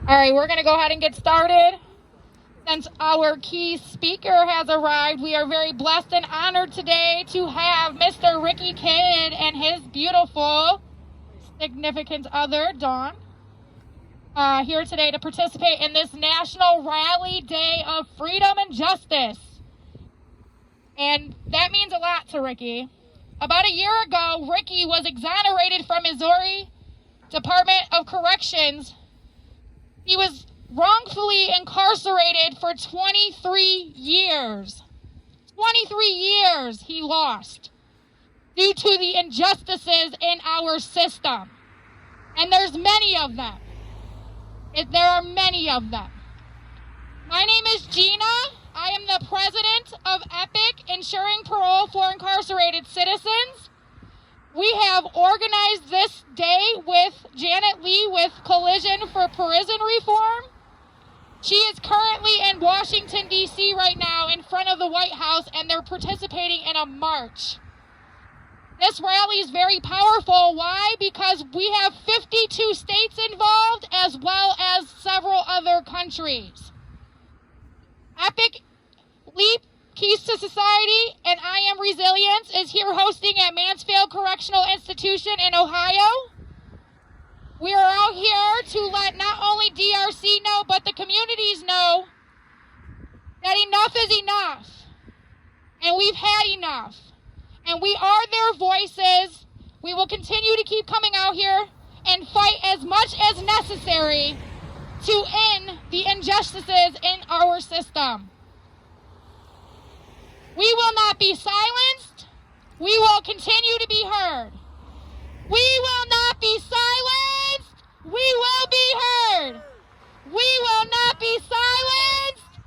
All right, we're going to go ahead and get started. Since our key speaker has arrived, we are very blessed and honored today to have Mr. Ricky Kidd and his beautiful significant other, Dawn, here today to participate in this National Rally Day of Freedom and Justice. And that means a lot to Ricky. About a year ago, Ricky was exonerated from Missouri Department of Corrections. He was wrongfully incarcerated for 23 years. 23 years he lost due to the injustices in our system. And there's many of them. There are many of them. My name is Gina. I am the president of EPIC, Ensuring Parole for Incarcerated Citizens. We have organized this day with Janet Lee with Coalition for Prison Reform. She is currently in Washington, D.C. right now in front of the White House, and they're participating in a march. This rally is very powerful. Why? Because we have 52 states involved as well as several other countries. EPIC Leap Keys to Society and I Am Resilience is here hosting at Mansfield Correctional Institution in Ohio. We are out here to let not only DRC know, but the communities know that enough is enough. And we've had enough. And we are their voices. We will continue to keep coming out here and fight as much as necessary to end the injustices in our system. We will not be silenced. We will continue to be heard. We will not be silenced. We will be heard. We will not be silenced.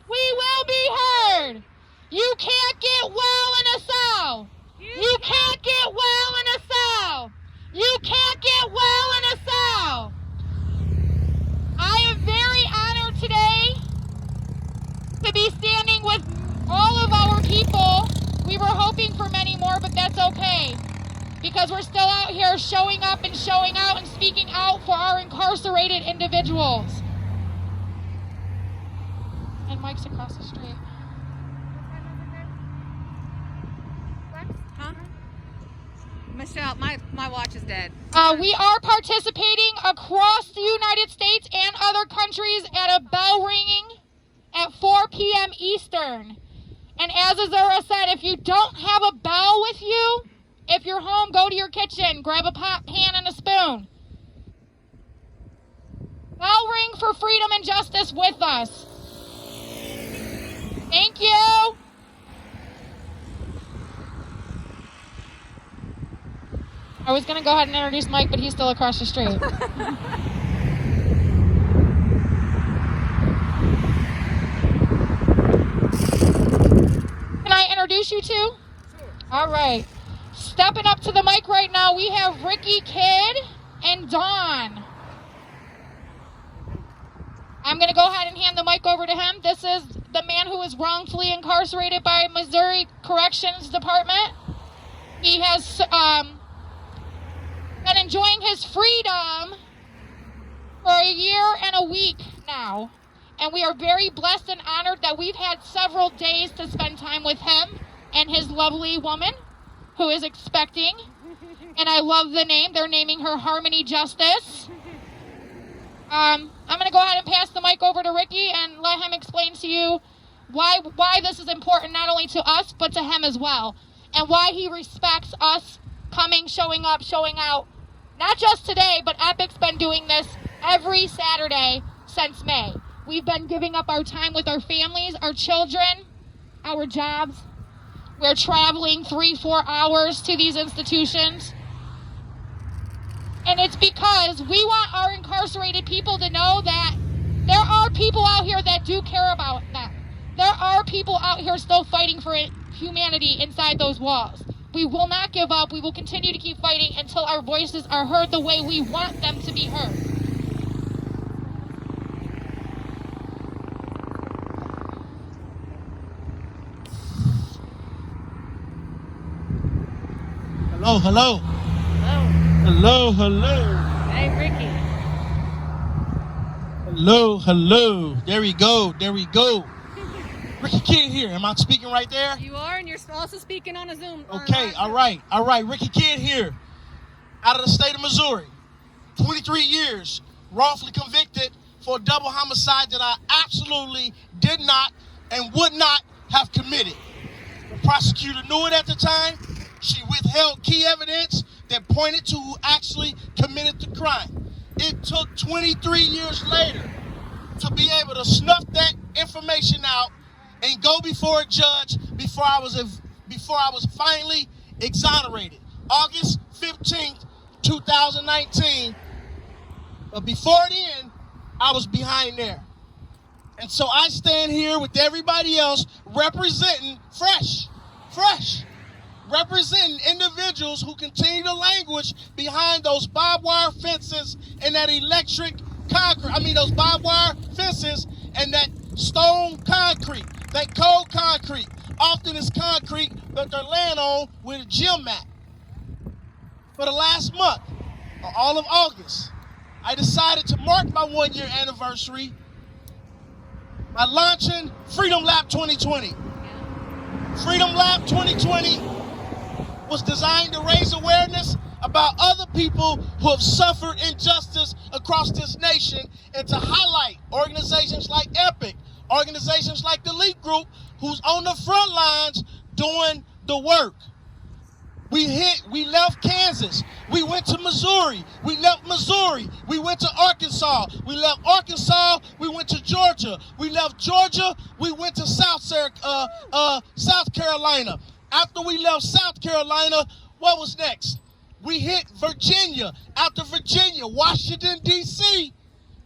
We will be heard. You can't get well in a cell. You can't get well in a cell. You can't get well in a cell. I am very honored today to be standing with all of our people. We were hoping for many more, but that's okay, because we're still out here showing up and showing out and speaking out for our incarcerated individuals. And Mike's across the street. Huh? Michelle, my watch is dead. We are participating across the United States and other countries at a bell ringing at 4 p.m. Eastern. And as Azura said, if you don't have a bell with you, if you're home, go to your kitchen, grab a pot, pan, and a spoon. Bell ring for freedom and justice with us. Thank you. I was going to go ahead and introduce Mike, but he's still across the street. Can I introduce you two? Sure. All right. Stepping up to the mic right now, we have Ricky Kidd and Dawn. I'm going to go ahead and hand the mic over to him. This is the man who was wrongfully incarcerated by Missouri Corrections Department. He has been enjoying his freedom for a year and a week now. And we are very blessed and honored that we've had several days to spend time with him and his lovely woman who is expecting. And I love the name. They're naming her Harmony Justice. I'm going to go ahead and pass the mic over to Ricky and let him explain to you why this is important not only to us, but to him as well. And why he respects us coming, showing up, showing out. Not just today, but EPIC's been doing this every Saturday since May. We've been giving up our time with our families, our children, our jobs. We're traveling 3-4 hours to these institutions. And it's because we want our incarcerated people to know that there are people out here that do care about them. There are people out here still fighting for humanity inside those walls. We will not give up. We will continue to keep fighting until our voices are heard the way we want them to be heard. Hello, hello. Hello. Hello, hello. Hey, Ricky. Hello, hello. There we go. There we go. Ricky Kidd here. Am I speaking right there? You are, and you're also speaking on a Zoom. Okay, all right. Ricky Kidd here, out of the state of Missouri. 23 years, wrongfully convicted for a double homicide that I absolutely did not and would not have committed. The prosecutor knew it at the time. She withheld key evidence that pointed to who actually committed the crime. It took 23 years later to be able to snuff that information out and go before a judge before I was finally exonerated. August 15th, 2019. But before then, I was behind there. And so I stand here with everybody else representing representing individuals who continue to languish behind those barbed wire fences and that those barbed wire fences and that stone concrete, that cold concrete. Often it's concrete that they're laying on with a gym mat. For the last month, or all of August, I decided to mark my 1-year anniversary by launching Freedom Lap 2020. Freedom Lap 2020 was designed to raise awareness about other people who have suffered injustice across this nation and to highlight organizations like EPIC, organizations like the Leap Group, who's on the front lines doing the work. We left Kansas. We went to Missouri. We left Missouri. We went to Arkansas. We left Arkansas. We went to Georgia. We left Georgia. We went to South Carolina. After we left South Carolina, what was next? We hit Virginia. After Virginia, Washington, D.C.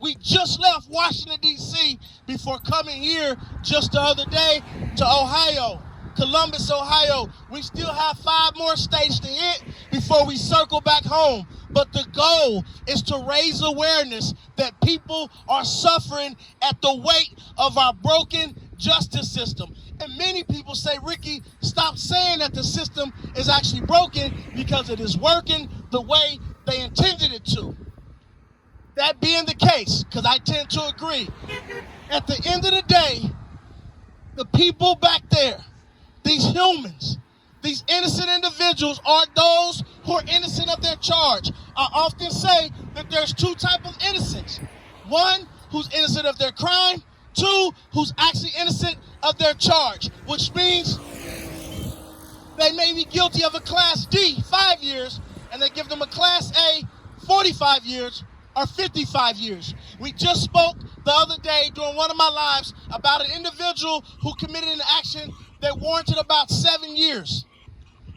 We just left Washington, D.C. before coming here just the other day to Ohio. Columbus, Ohio. We still have 5 more states to hit before we circle back home. But the goal is to raise awareness that people are suffering at the weight of our broken justice system. And many people say, Ricky, stop saying that the system is actually broken because it is working the way they intended it to. That being the case, because I tend to agree, at the end of the day, the people back there, these humans, these innocent individuals are those who are innocent of their charge. I often say that there's 2 types of innocence. 1, who's innocent of their crime. 2, who's actually innocent of their charge, which means they may be guilty of a Class D, 5 years, and they give them a Class A, 45 years, or 55 years. We just spoke the other day during one of my lives about an individual who committed an action that warranted about 7 years.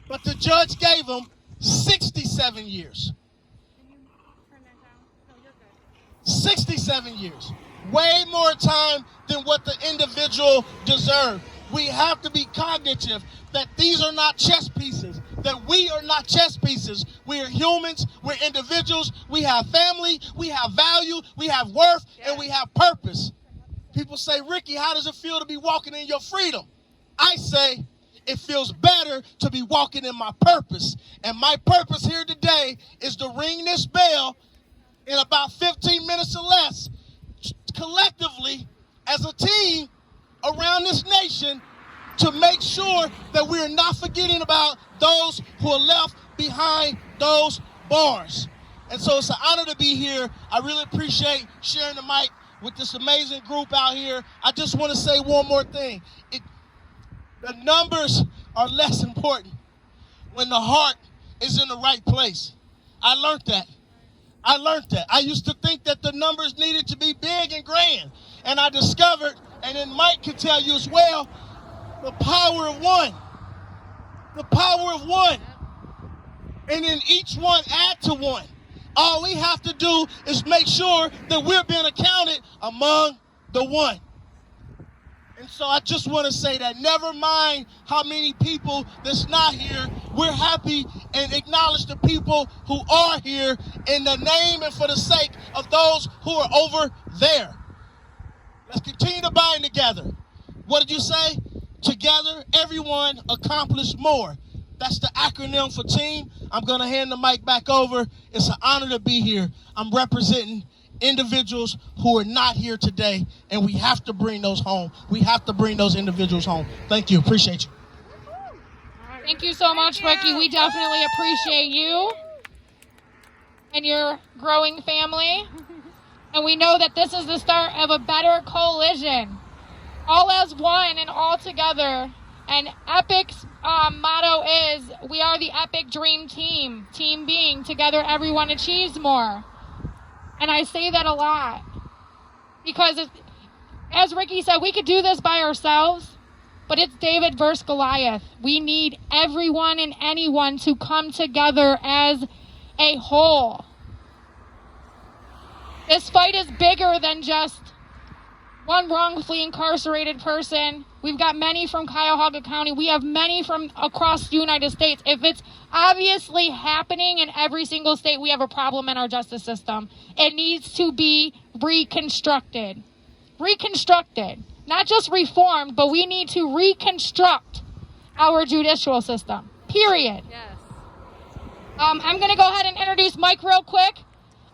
But the judge gave him 67 years. 67 years. Way more time than what the individual deserved. We have to be cognitive that these are not chess pieces, that we are not chess pieces. We are humans, we're individuals, we have family, we have value, we have worth, and we have purpose. People say, Ricky, how does it feel to be walking in your freedom? I say, it feels better to be walking in my purpose. And my purpose here today is to ring this bell in about 15 minutes or less, collectively, as a team around this nation, to make sure that we are not forgetting about those who are left behind those bars. And so it's an honor to be here. I really appreciate sharing the mic with this amazing group out here. I just want to say one more thing. The numbers are less important when the heart is in the right place. I learned that. I used to think that the numbers needed to be big and grand. And I discovered, and then Mike can tell you as well, the power of one. The power of one. And then each one add to one. All we have to do is make sure that we're being accounted among the one. And so I just want to say that never mind how many people that's not here, we're happy and acknowledge the people who are here in the name and for the sake of those who are over there. Let's continue to bind together. What did you say? Together, everyone accomplished more. That's the acronym for team. I'm going to hand the mic back over. It's an honor to be here. I'm representing individuals who are not here today, and we have to bring those home. We have to bring those individuals home. Thank you. Appreciate you. Thank you so much, Ricky. We definitely appreciate you and your growing family. And we know that this is the start of a better coalition. All as one and all together. And EPIC's motto is, we are the EPIC Dream Team. Team being, together everyone achieves more. And I say that a lot. Because, as Ricky said, we could do this by ourselves, but it's David versus Goliath. We need everyone and anyone to come together as a whole. This fight is bigger than just one wrongfully incarcerated person. We've got many from Cuyahoga County. We have many from across the United States. If it's obviously happening in every single state, we have a problem in our justice system. It needs to be reconstructed. Reconstructed. Not just reformed, but we need to reconstruct our judicial system. Period. Yes. I'm going to go ahead and introduce Mike real quick.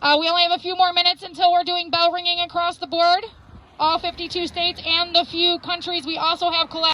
We only have a few more minutes until we're doing bell ringing across the board. All 52 states and the few countries we also have collaborated.